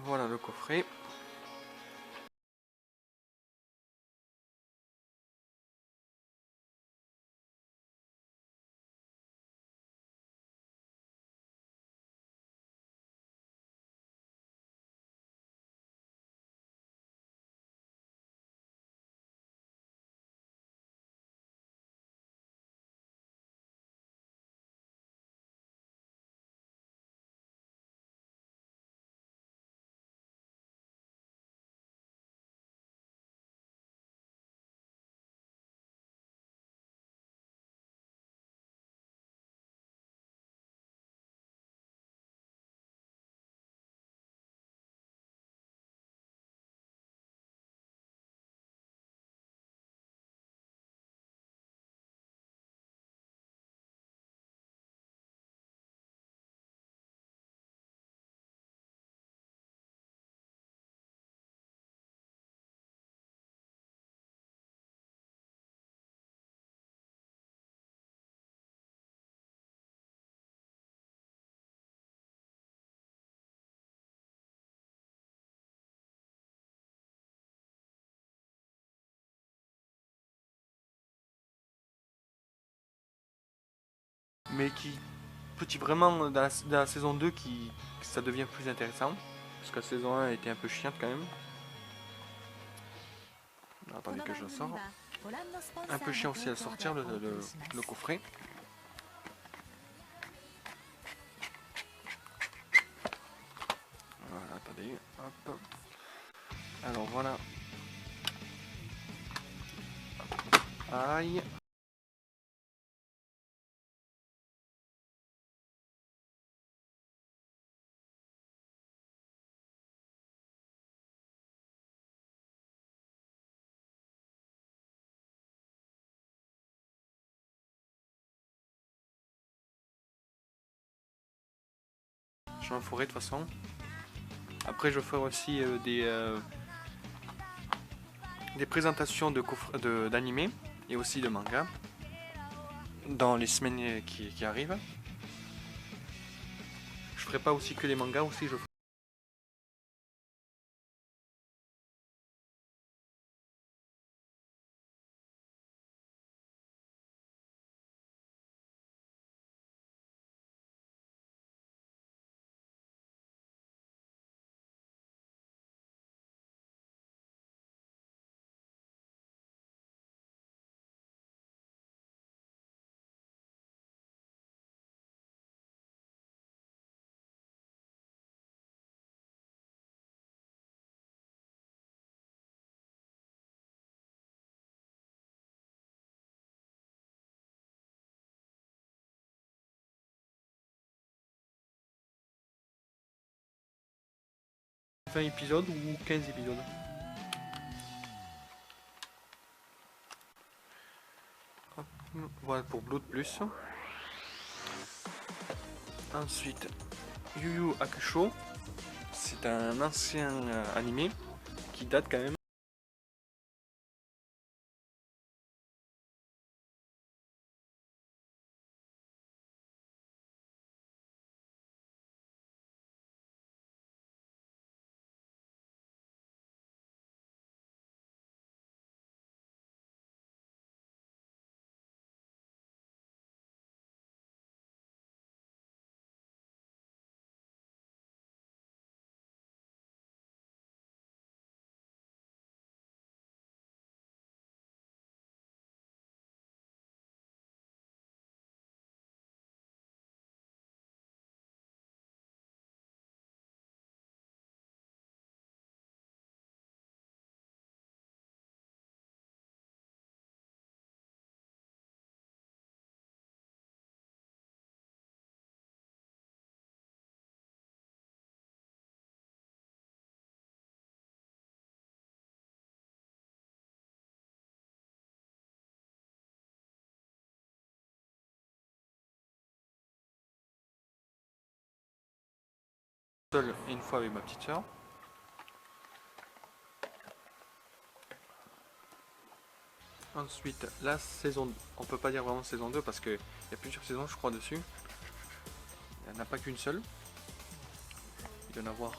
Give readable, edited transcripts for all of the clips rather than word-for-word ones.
Voilà le coffret. Mais qui, petit vraiment dans la saison 2 que ça devient plus intéressant. Parce que la saison 1 était un peu chiante quand même. Attendez que je le sors. Un peu chiant aussi à sortir le coffret. Voilà, attendez. Hop. Alors voilà. Aïe. Je m'en ferai de toute façon. Après je ferai aussi des présentations d'animés et aussi de manga dans les semaines qui arrivent. Je ferai pas aussi que les mangas, aussi je ferai épisodes ou 15 épisodes. Hop, voilà pour Blood Plus. Ensuite, Yu Yu Hakusho. C'est un ancien animé qui date quand même. Seul et une fois avec ma petite soeur. Ensuite, la saison, on peut pas dire vraiment saison 2 parce qu'il y a plusieurs saisons je crois dessus. Il n'y en a pas qu'une seule. Il doit y en avoir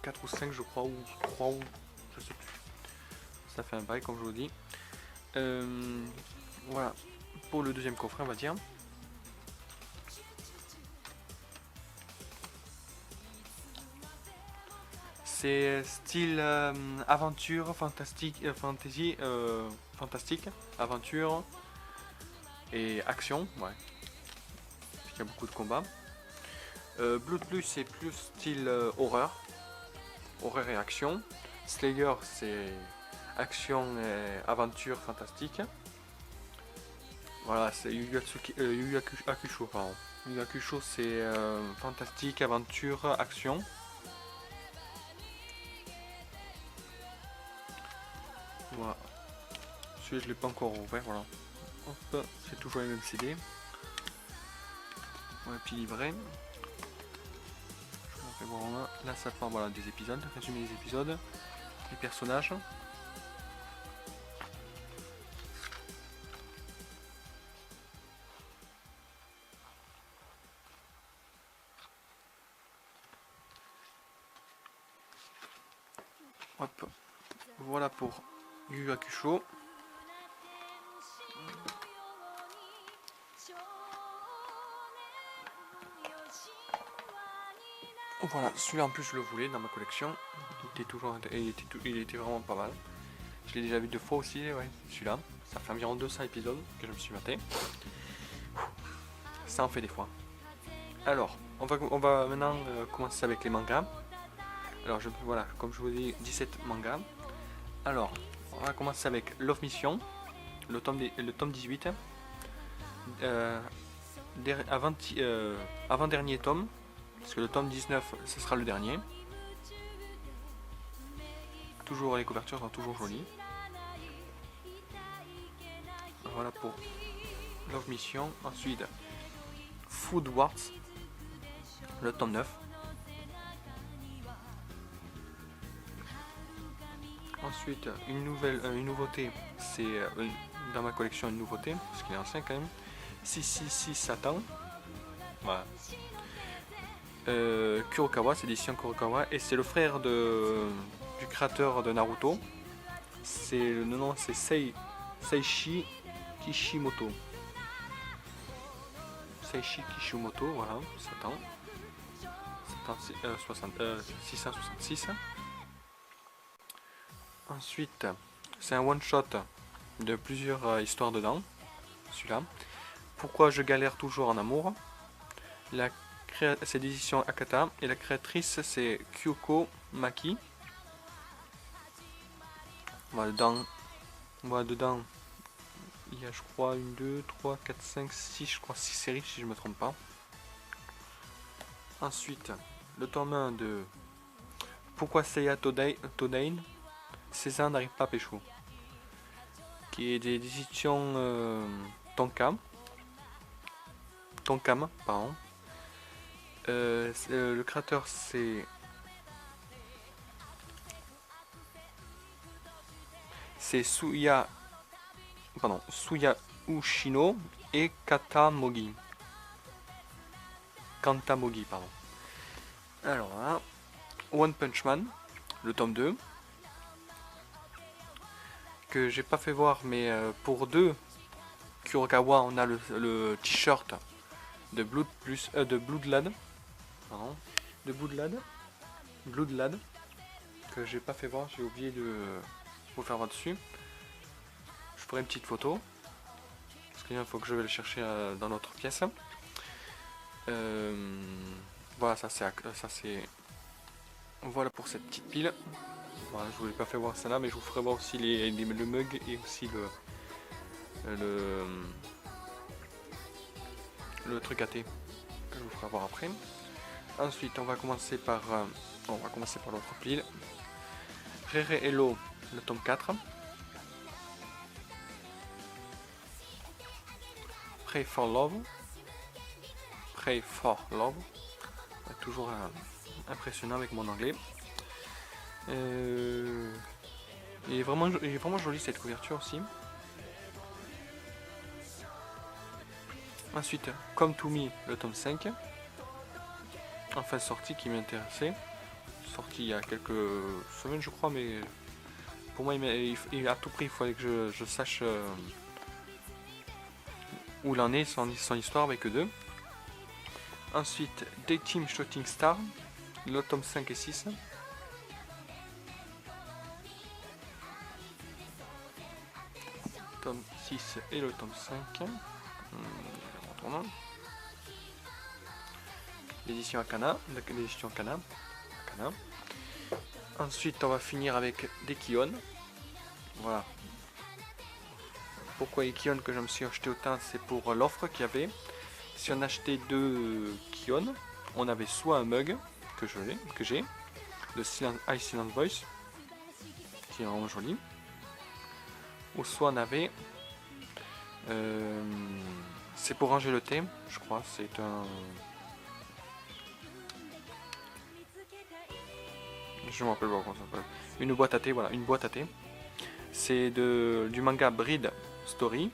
4 ou 5 je crois, ou 3 ou je sais plus. Ça fait un bail comme je vous dis. Voilà, pour le deuxième coffret on va dire. C'est style aventure, fantastique, fantastique, aventure et action, ouais. Il y a beaucoup de combats. Blood Plus c'est plus style horreur et action. Slayer c'est action et aventure fantastique. Voilà, c'est Yu Yu Hakusho, pardon. Yu Yu Hakusho c'est fantastique, aventure, action. Voilà. Celui-là je l'ai pas encore ouvert, voilà. Hop, c'est toujours les mêmes CD. Ouais, puis livret. Je vais voir là ça part voilà, des épisodes, résumé des épisodes, les personnages. Hop, voilà pour Yu Yu Hakusho. Voilà, celui-là en plus je le voulais dans ma collection. Il était vraiment pas mal. Je l'ai déjà vu 2 fois aussi, ouais, celui-là. Ça fait environ 200 épisodes que je me suis maté. Ça en fait des fois. Alors, on va maintenant commencer avec les mangas. Alors, voilà, comme je vous dis, 17 mangas. Alors, on va commencer avec Love Mission, le tome 18. Avant-dernier tome, parce que le tome 19, ce sera le dernier. Toujours, les couvertures sont toujours jolies. Voilà pour Love Mission. Ensuite, Food Wars, le tome 9. Ensuite, une nouveauté, c'est dans ma collection une nouveauté, parce qu'il est ancien quand même. 666 Satan. Voilà. Kurokawa, c'est l'édition Kurokawa, et c'est le frère du créateur de Naruto. Le nom c'est Seishi Kishimoto. Seishi Kishimoto, voilà, Satan. 666. Ensuite, c'est un one-shot de plusieurs histoires dedans, celui-là. Pourquoi je galère toujours en amour. C'est l'édition Akata et la créatrice c'est Kyoko Maki. Voilà, dedans, il y a je crois 1, 2, 3, 4, 5, 6, je crois 6 séries si je me trompe pas. Ensuite, le tome 1 de Pourquoi Seiya Todain, César n'arrive pas à pécho, qui est des éditions Tonkam, pardon. Le créateur c'est Suya Ushino et Kantamogi, pardon. Alors là, One Punch Man, le tome 2, que j'ai pas fait voir, mais pour 2 Kurokawa on a le t-shirt de Bloodlad, pardon, Bloodlad, que j'ai pas fait voir, j'ai oublié de vous faire voir dessus. Je ferai une petite photo, parce qu'il faut que je vais le chercher dans notre pièce. Voilà, ça c'est voilà pour cette petite pile. Voilà, je vous ai pas fait voir ça là, mais je vous ferai voir aussi le mug et aussi le truc à thé que je vous ferai voir après. Ensuite, on va commencer par l'autre pile. Rere Hello, le tome 4. Pray for Love. Toujours impressionnant avec mon anglais. Il est vraiment joli cette couverture aussi. Ensuite, Come to Me, le tome 5. Enfin sorti qui m'intéressait. sorti il y a quelques semaines je crois, mais pour moi à tout prix il fallait que je sache où il en est son histoire avec eux deux. Ensuite Daytime Shooting Star, le tome 5 et 6. Tome 6 et le tome 5. L'édition Akana, l'édition Akana. Ensuite on va finir avec des Kion. Voilà. Pourquoi les Kion que je me suis acheté autant, c'est pour l'offre qu'il y avait. Si on achetait 2 Kion, on avait soit un mug que j'ai de Ice Silent Voice, qui est vraiment joli, ou soit on avait c'est pour ranger le thé, je crois, c'est un... Je me rappelle pas comment ça s'appelle. Une boîte à thé, voilà, une boîte à thé. C'est du manga Bride Story.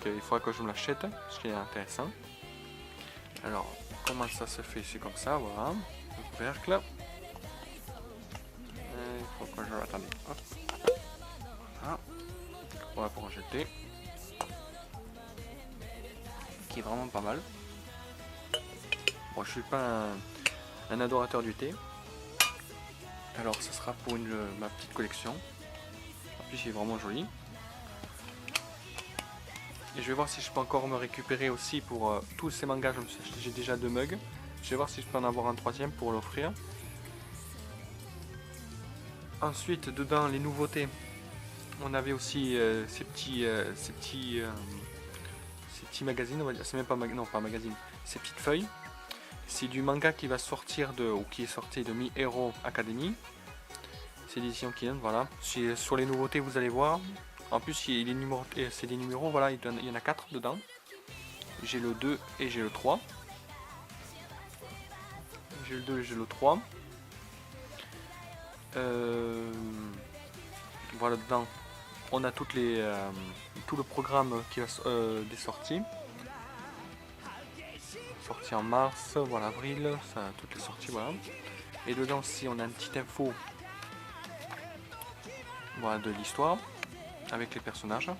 Il faudra que je me l'achète, ce qui est intéressant. Alors, comment ça se fait? C'est comme ça, voilà. Le couvercle. Il faut que je... Attendez, hop. Voilà. Voilà pour ranger le thé. Qui est vraiment pas mal. Bon, je suis pas un adorateur du thé. Alors, ce sera pour ma petite collection. En plus, il est vraiment joli. Et je vais voir si je peux encore me récupérer aussi pour tous ces mangas. J'ai déjà 2 mugs. Je vais voir si je peux en avoir un 3e pour l'offrir. Ensuite, dedans, les nouveautés. On avait aussi ces petits magazines, on va dire. C'est même pas non, pas magazine. Ces petites feuilles. C'est du manga qui va sortir ou qui est sorti de Mi Hero Academy. C'est l'édition Kion, voilà. Sur les nouveautés, vous allez voir. En plus, c'est des numéros, voilà, il y en a 4 dedans. J'ai le 2 et j'ai le 3. J'ai le 2 et j'ai le 3. Voilà, dedans, on a tout le programme qui des sorties. Sorties en mars, voilà, avril, ça, toutes les sorties, voilà. Et dedans, si on a une petite info, voilà, de l'histoire, avec les personnages,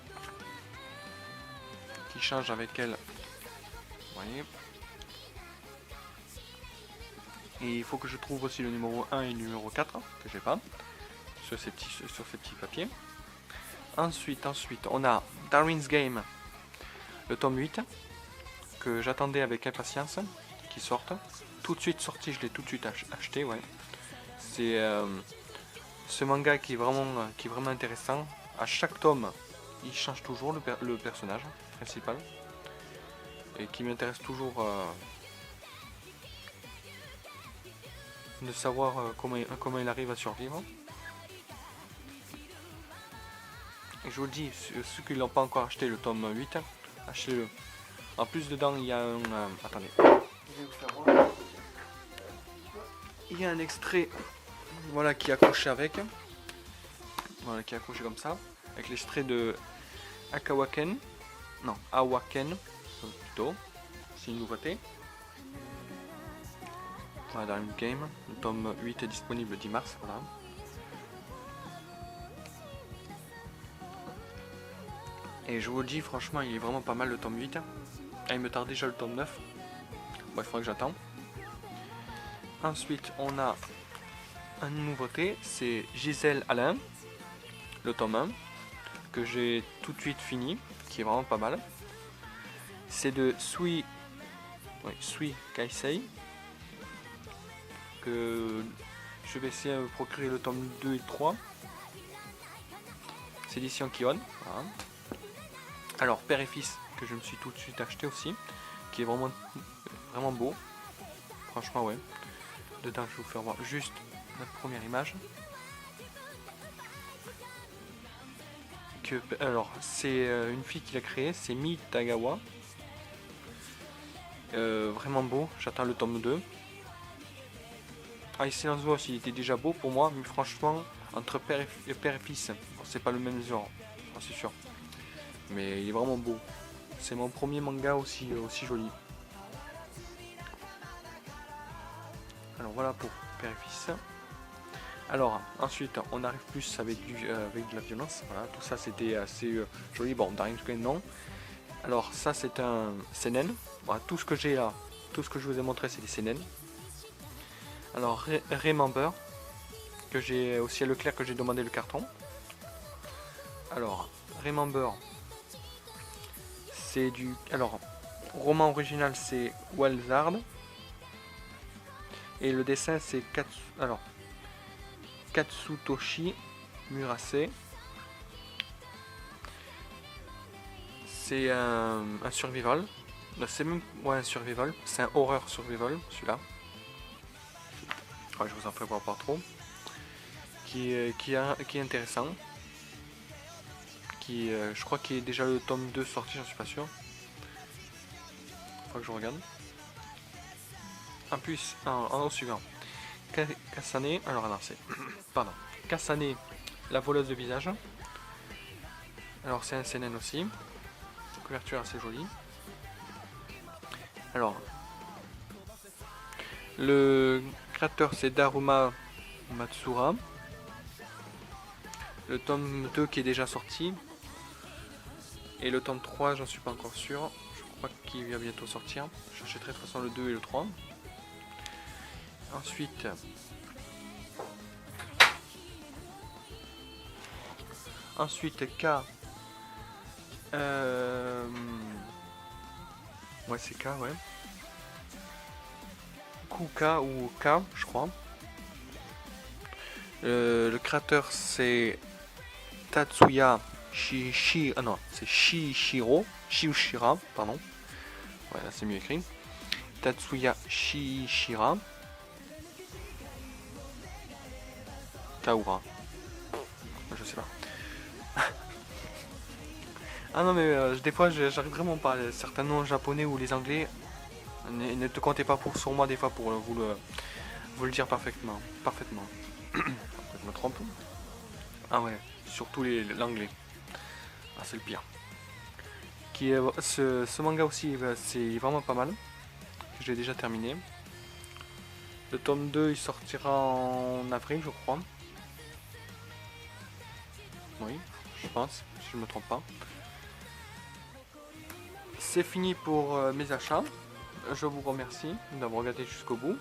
qui changent avec elle, vous voyez. Et il faut que je trouve aussi le numéro 1 et le numéro 4, que j'ai pas, sur ces petits papiers. Ensuite, on a Darwin's Game, le tome 8, que j'attendais avec impatience, qui sorte. Tout de suite sorti, je l'ai tout de suite acheté, ouais. C'est ce manga qui est vraiment intéressant. À chaque tome, il change toujours le personnage principal. Et qui m'intéresse toujours de savoir comment il arrive à survivre. Et je vous le dis, ceux qui ne l'ont pas encore acheté, le tome 8, achetez-le. En plus, dedans, il y a un... attendez. Je vais vous faire voir. Il y a un extrait, voilà, qui est accroché avec. Voilà, qui est accroché comme ça. Avec l'extrait de Akawaken. Non, Awaken, plutôt. C'est une nouveauté. Voilà, dans une game. Le tome 8 est disponible le 10 mars. Voilà. Et je vous le dis, franchement, il est vraiment pas mal le tome 8. Ah, il me tarde déjà le tome 9. Bon, il faudra que j'attends. Ensuite, on a une nouveauté, c'est Gisèle Alain, le tome 1, que j'ai tout de suite fini, qui est vraiment pas mal. C'est de Sui Kaisei, que je vais essayer de procurer le tome 2 et 3. C'est l'édition Kion. Voilà. Alors, Père et Fils, que je me suis tout de suite acheté aussi, qui est vraiment beau. Franchement, ouais. Dedans, je vais vous faire voir juste la première image. Alors, c'est une fille qui l'a créé, c'est Mi Tagawa. Vraiment beau, j'attends le tome 2. Ice Silent Voice, il était déjà beau pour moi, mais franchement, entre père et fils, bon, c'est pas le même genre, c'est sûr. Mais il est vraiment beau. C'est mon premier manga aussi joli. Alors voilà pour Père et Fils. Alors, ensuite, on arrive plus avec, avec de la violence. Voilà, tout ça c'était assez joli. Bon, Daring non. Alors, ça c'est un seinen. Voilà, tout ce que j'ai là, tout ce que je vous ai montré, c'est des seinen. Alors, Remember, que j'ai aussi à Leclerc, que j'ai demandé le carton. Alors, Remember, c'est du. Alors, roman original c'est Walzard. Et le dessin c'est Katsutoshi Murase. C'est un survival. C'est même un survival. C'est un horreur survival celui-là. Ouais, je vous en fais voir pas trop. Qui est intéressant. Je crois qu'il est déjà le tome 2 sorti, j'en suis pas sûr. Faut que je regarde. En plus, en suivant. Kasane, alors non, c'est. Pardon. Kasane, la voleuse de visage. Alors c'est un seinen aussi. Couverture assez jolie. Alors, le créateur c'est Daruma Matsura. Le tome 2 qui est déjà sorti. Et le tome 3, j'en suis pas encore sûr. Je crois qu'il va bientôt sortir. J'achèterai de toute façon le 2 et le 3. Ensuite, K. Ouais, c'est K, ouais. Kuka ou K, je crois. Le créateur c'est Tatsuya non, c'est Shiushira, pardon. Ouais, là c'est mieux écrit. Tatsuya Shishira. Kaura. Je sais pas. Ah non mais des fois j'arrive vraiment pas. Certains noms japonais ou les anglais, ne te comptez pas sur moi des fois pour vous le dire parfaitement. Je me trompe. Ah ouais, surtout l'anglais. Ah c'est le pire. Ce manga aussi c'est vraiment pas mal. Que j'ai déjà terminé. Le tome 2 il sortira en avril je crois. Oui, je pense, si je ne me trompe pas. C'est fini pour mes achats. Je vous remercie d'avoir regardé jusqu'au bout.